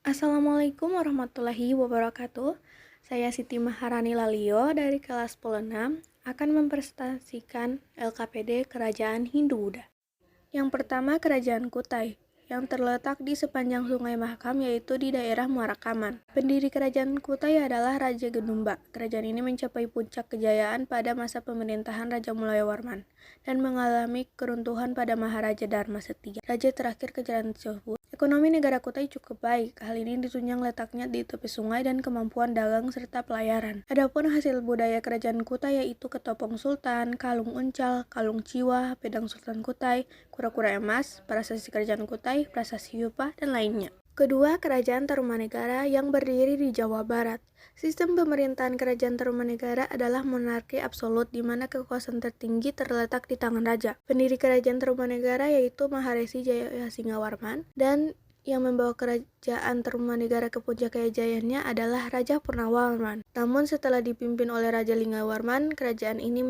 Assalamualaikum warahmatullahi wabarakatuh. Saya Siti Maharani Lalio dari kelas 10 akan mempresentasikan LKPD Kerajaan Hindu-Buddha. Yang pertama, Kerajaan Kutai yang terletak di sepanjang Sungai Mahakam, yaitu di daerah Muarakaman. Pendiri Kerajaan Kutai adalah Raja Gedumba. Kerajaan ini mencapai puncak kejayaan pada masa pemerintahan Raja Mulyawarman dan mengalami keruntuhan pada Maharaja Dharma Setia, raja terakhir kerajaan tersebut. Ekonomi negara Kutai cukup baik. Hal ini ditunjang letaknya di tepi sungai dan kemampuan dagang serta pelayaran. Adapun hasil budaya Kerajaan Kutai yaitu ketopong sultan, kalung uncal, kalung ciwa, pedang Sultan Kutai, kura-kura emas, prasasti Kerajaan Kutai, prasasti Yupa, dan lainnya. Kedua, Kerajaan Tarumanegara yang berdiri di Jawa Barat. Sistem pemerintahan Kerajaan Tarumanegara adalah monarki absolut di mana kekuasaan tertinggi terletak di tangan raja. Pendiri Kerajaan Tarumanegara yaitu Maharesi Jayasinghawarman, dan yang membawa Kerajaan Tarumanegara ke puncak kejayaannya adalah Raja Purnawarman. Namun setelah dipimpin oleh Raja Linggawarman, kerajaan ini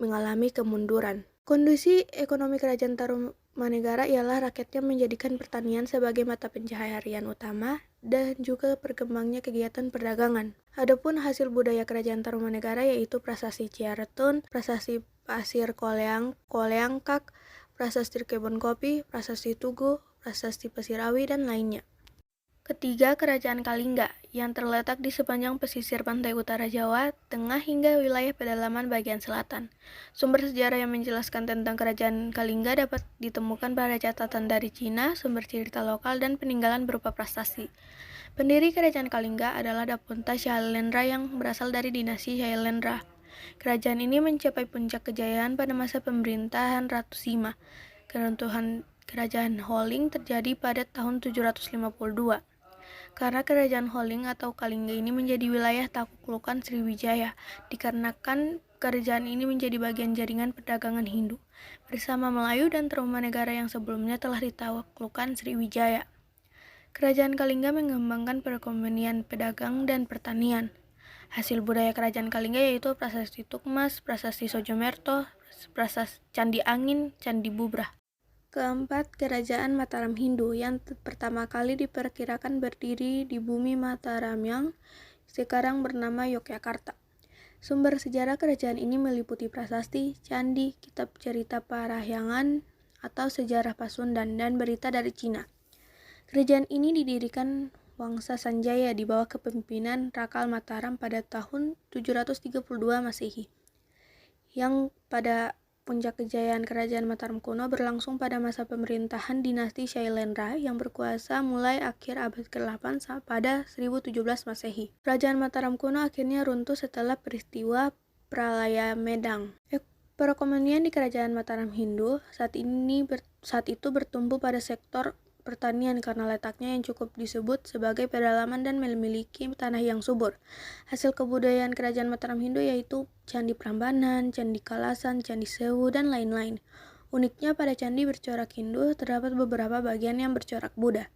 mengalami kemunduran. Kondisi ekonomi Kerajaan Tarumanegara ialah rakyatnya menjadikan pertanian sebagai mata pencaharian utama dan juga berkembangnya kegiatan perdagangan. Adapun hasil budaya Kerajaan Tarumanegara yaitu prasasti Ciaretun, prasasti Pasir Koleangkak, prasasti Kebon Kopi, prasasti Tugu, prasasti Pasirawi, dan lainnya. Ketiga, Kerajaan Kalingga yang terletak di sepanjang pesisir pantai utara Jawa Tengah hingga wilayah pedalaman bagian selatan. Sumber sejarah yang menjelaskan tentang Kerajaan Kalingga dapat ditemukan pada catatan dari Cina, sumber cerita lokal, dan peninggalan berupa prasasti. Pendiri Kerajaan Kalingga adalah Dapunta Shailendra yang berasal dari dinasti Shailendra. Kerajaan ini mencapai puncak kejayaan pada masa pemerintahan Ratu Sima. Keruntuhan Kerajaan Holling terjadi pada tahun 752. Karena Kerajaan Holling atau Kalingga ini menjadi wilayah taklukan Sriwijaya, dikarenakan kerajaan ini menjadi bagian jaringan perdagangan Hindu bersama Melayu dan Tarumanegara yang sebelumnya telah ditaklukkan Sriwijaya. Kerajaan Kalingga mengembangkan perekonomian, pedagang, dan pertanian. Hasil budaya Kerajaan Kalingga yaitu prasasti Tukmas, prasasti Sojomerto, prasasti Candi Angin, Candi Bubrah. Keempat, Kerajaan Mataram Hindu yang pertama kali diperkirakan berdiri di bumi Mataram yang sekarang bernama Yogyakarta. Sumber sejarah kerajaan ini meliputi prasasti, candi, kitab cerita Parahyangan atau sejarah Pasundan, dan berita dari Cina. Kerajaan ini didirikan Wangsa Sanjaya di bawah kepemimpinan Rakal Mataram pada tahun 732 Masehi, yang pada puncak kejayaan Kerajaan Mataram kuno berlangsung pada masa pemerintahan dinasti Shailendra yang berkuasa mulai akhir abad ke-8 pada 1017 Masehi. Kerajaan Mataram kuno akhirnya runtuh setelah peristiwa Pralaya Medang. Perekonomian di Kerajaan Mataram Hindu saat itu bertumbuh pada sektor pertanian karena letaknya yang cukup disebut sebagai pedalaman dan memiliki tanah yang subur. Hasil kebudayaan Kerajaan Mataram Hindu yaitu Candi Prambanan, Candi Kalasan, Candi Sewu, dan lain-lain. Uniknya pada candi bercorak Hindu terdapat beberapa bagian yang bercorak Buddha.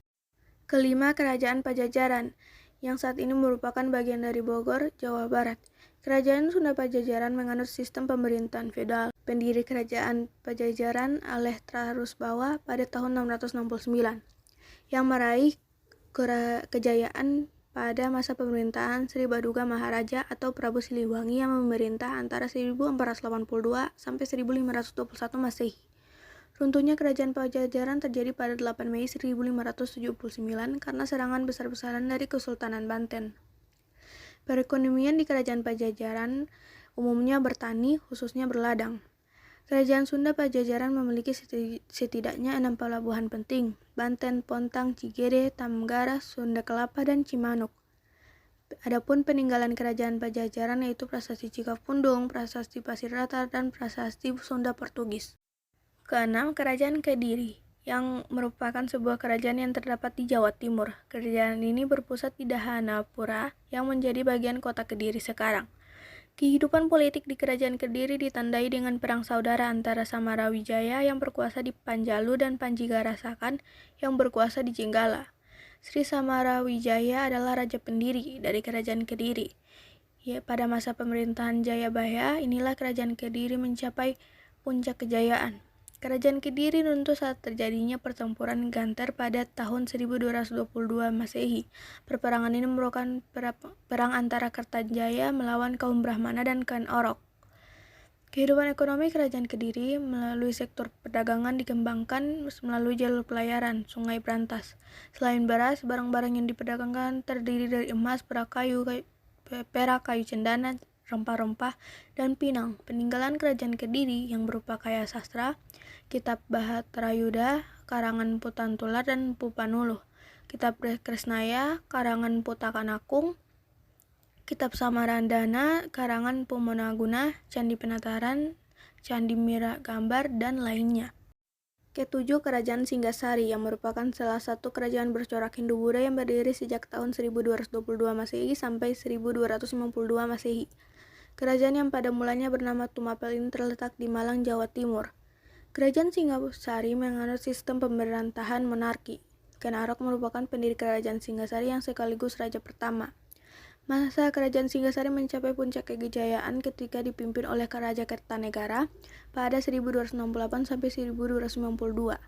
Kelima, Kerajaan Pajajaran yang saat ini merupakan bagian dari Bogor, Jawa Barat. Kerajaan Sunda Pajajaran menganut sistem pemerintahan feodal. Pendiri Kerajaan Pajajaran Aleh Tarusbawa pada tahun 669, yang meraih kejayaan pada masa pemerintahan Sri Baduga Maharaja atau Prabu Siliwangi yang memerintah antara 1482 sampai 1521 Masehi. Runtuhnya Kerajaan Pajajaran terjadi pada 8 Mei 1579 karena serangan besar-besaran dari Kesultanan Banten. Perekonomian di Kerajaan Pajajaran umumnya bertani, khususnya berladang. Kerajaan Sunda Pajajaran memiliki setidaknya 6 pelabuhan penting: Banten, Pontang, Cigede, Tamgara, Sunda Kelapa, dan Cimanuk. Adapun peninggalan Kerajaan Pajajaran yaitu prasasti Cikapundung, prasasti Pasir Datar, dan prasasti Sunda Portugis. Keenam, Kerajaan Kediri yang merupakan sebuah kerajaan yang terdapat di Jawa Timur. Kerajaan ini berpusat di Dahanapura yang menjadi bagian kota Kediri sekarang. Kehidupan politik di Kerajaan Kediri ditandai dengan perang saudara antara Samarawijaya yang berkuasa di Panjalu dan Panjigarasakan yang berkuasa di Jenggala. Sri Samarawijaya adalah raja pendiri dari Kerajaan Kediri. Pada masa pemerintahan Jayabaya, inilah Kerajaan Kediri mencapai puncak kejayaan. Kerajaan Kediri runtuh saat terjadinya pertempuran Ganter pada tahun 1222 Masehi. Perperangan ini merupakan perang antara Kertajaya melawan kaum Brahmana dan Khan Orok. Kehidupan ekonomi Kerajaan Kediri melalui sektor perdagangan dikembangkan melalui jalur pelayaran Sungai Brantas. Selain beras, barang-barang yang diperdagangkan terdiri dari emas, perak kayu cendana, rempah-rempah, dan pinang. Peninggalan Kerajaan Kediri yang berupa kaya sastra, Kitab Bahatrayuda, karangan Putan Tular dan Pupanuluh, Kitab Kresnaya, karangan Putakanakung, Kitab Samarandana, karangan Pumonaguna, Candi Penataran, Candi Mira Gambar, dan lainnya. Ketujuh, Kerajaan Singgasari yang merupakan salah satu kerajaan bercorak Hindu-Buddha yang berdiri sejak tahun 1222 Masehi sampai 1252 Masehi. Kerajaan yang pada mulanya bernama Tumapel ini terletak di Malang, Jawa Timur. Kerajaan Singgasari menganut sistem pemerintahan monarki. Khan Arok merupakan pendiri Kerajaan Singgasari yang sekaligus raja pertama. Masa Kerajaan Singgasari mencapai puncak kejayaan ketika dipimpin oleh Raja Kertanegara pada 1268 sampai 1292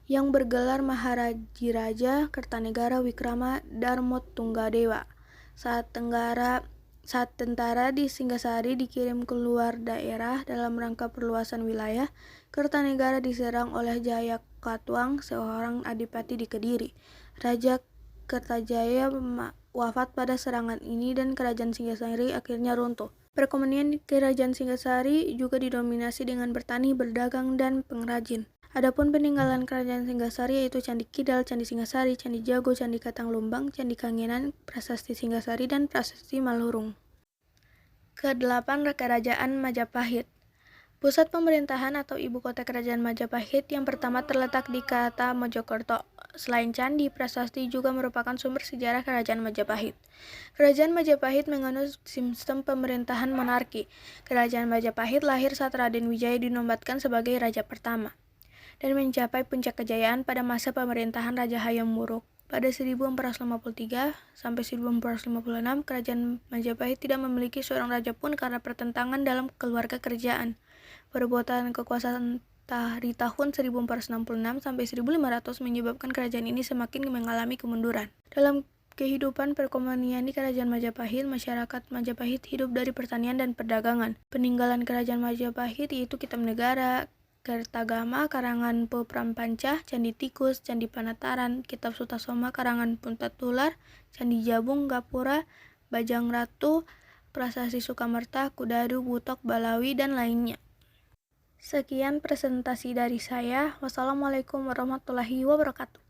yang bergelar Maharajiraja Kertanegara Wikrama Darmotunggadewa. Saat tentara di Singgasari dikirim keluar daerah dalam rangka perluasan wilayah, Kertanegara diserang oleh Jayakatwang, seorang adipati di Kediri. Raja Kertajaya wafat pada serangan ini dan Kerajaan Singgasari akhirnya runtuh. Perekonomian Kerajaan Singgasari juga didominasi dengan bertani, berdagang, dan pengrajin. Adapun peninggalan Kerajaan Singgasari yaitu Candi Kidal, Candi Singgasari, Candi Jago, Candi Katanglumbang, Candi Kangenan, Prasasti Singgasari, dan Prasasti Malurung. Kedelapan, Kerajaan Majapahit. Pusat pemerintahan atau ibu kota Kerajaan Majapahit yang pertama terletak di kota Mojokerto. Selain candi, prasasti juga merupakan sumber sejarah Kerajaan Majapahit. Kerajaan Majapahit menganut sistem pemerintahan monarki. Kerajaan Majapahit lahir saat Raden Wijaya dinobatkan sebagai raja pertama dan mencapai puncak kejayaan pada masa pemerintahan Raja Hayam Wuruk. Pada 1453 sampai 1456, Kerajaan Majapahit tidak memiliki seorang raja pun karena pertentangan dalam keluarga kerajaan. Perebutan kekuasaan di tahun 1466 sampai 1500 menyebabkan kerajaan ini semakin mengalami kemunduran. Dalam kehidupan perekonomian di Kerajaan Majapahit, masyarakat Majapahit hidup dari pertanian dan perdagangan. Peninggalan Kerajaan Majapahit yaitu Kitab Negara, Kertagama, karangan Prampanca, Candi Tikus, Candi Penataran, Kitab Sutasoma, karangan Puntatular, Candi Jabung, Gapura, Bajang Ratu, Prasasti Sukamerta, Kudadu, Butok, Balawi, dan lainnya. Sekian presentasi dari saya. Wassalamualaikum warahmatullahi wabarakatuh.